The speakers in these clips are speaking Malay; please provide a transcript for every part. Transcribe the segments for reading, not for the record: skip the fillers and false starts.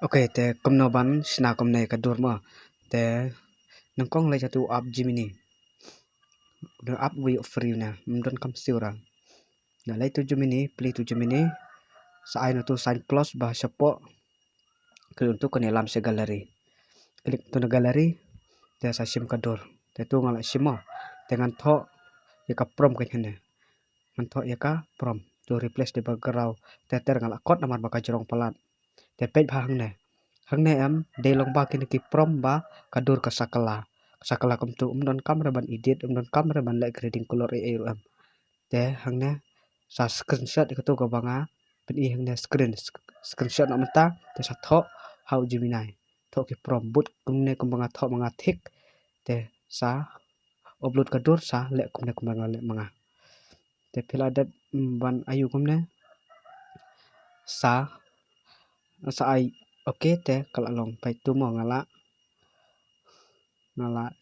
Oke, te komno ban sina komne ka durma te nangkong lai satu app Gemini. The app we free na mdon kam siura. Na lai tu Gemini, play tu Gemini. Sa ai tu sign plus bah sepo. Klik tu kene lam se galeri. Klik tu na galeri te sa sim kadur. Te tu ngala simo dengan tho yaka prom kan hene. Manto yaka prom to replace the background te ter ngala kot namar baka jorong palat. Te page bah hangne am de long ba kini ki prom ba kadur ka sakala kum tu umdon kamera ban edit umdon kamera ban like grading color e am te hangne sa screenshot ka tu ka banga pen i hangne screenshot na mata te sa tho how Gemini tho ki prom but kumne kum banga tho manga thik te sa upload kadur sa le kumne kum banga le manga te phila dat ban ayu kumne sa ai oke te kala long pai tu mo ngala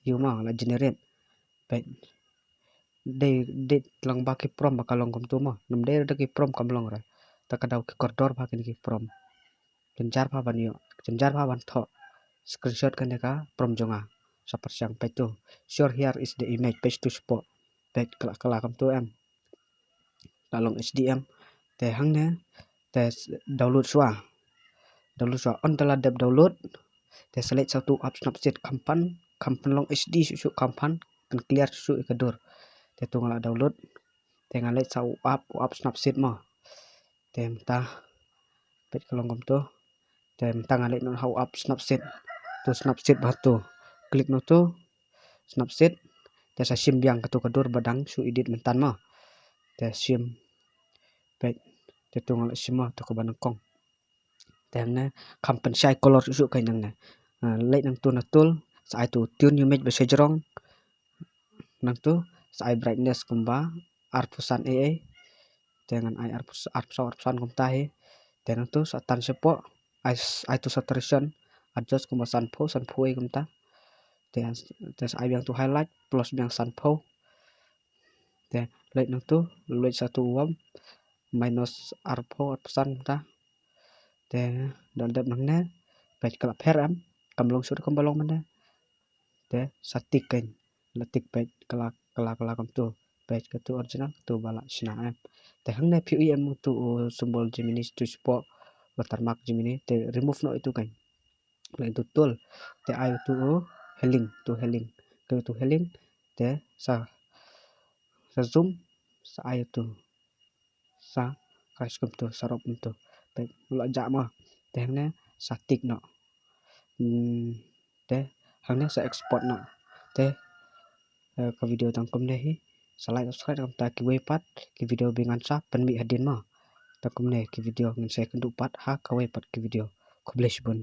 yuma ngala generate pai de lang ba ki prom bakalong kum tu mo nam de ki prom kam long ra ta kadau ki koridor ba ki prom jenjar ba ban yo jenjar ba ban tho screenshot kan ka prom jonga sapersiang pai tu sure here is the image page to spot pai kala kam tu em lalong HDM te hangne te download on tala dep download te select satu app snapchat kampan long HD su kampan kan clear su ikadur te tu ngala download te ngala sau app snapchat mo te mta pet kalong kom tu te mta ngala non how app snapchat tu snapchat batu klik no tu snapchat te sa sim biang katu kadur badang su edit mentan mo te sim pet te tu ngala sim mo tu ko banang kong te ne kampan sai color su kai nang ne late nang tu natul sa ai tu tune image be sejrong nang tu sa ai brightness kumba arpusan ai dengan ai arpusan kumta he te nang tu sa tan sepo ai tu saturation adjust kumba sanpo ai kumta te sa ai biang tu highlight plus biang sanpo te late nang tu late satu wam minus arpusan kumta te dan dep nang ne page kala peram kamlong sur kambalong mana te satik kan latik page kala kam tu page ka tu original tu bala sina em te hangne pem tu symbol Gemini tu spot watermark Gemini te remove no itu kan la itu tool te ai tu heling ke tu heling te sa zoom sa ai tu sa kais kum tu sarop tu te lo jama te hangne satik no te hangne sa export no te ka video tangkum ne hi sa like subscribe kam ta ki wepat ki video bingan sa penmi hadin ma tangkum ne ki video ngin se kendu pat ha ka wepat ki video ko bless bun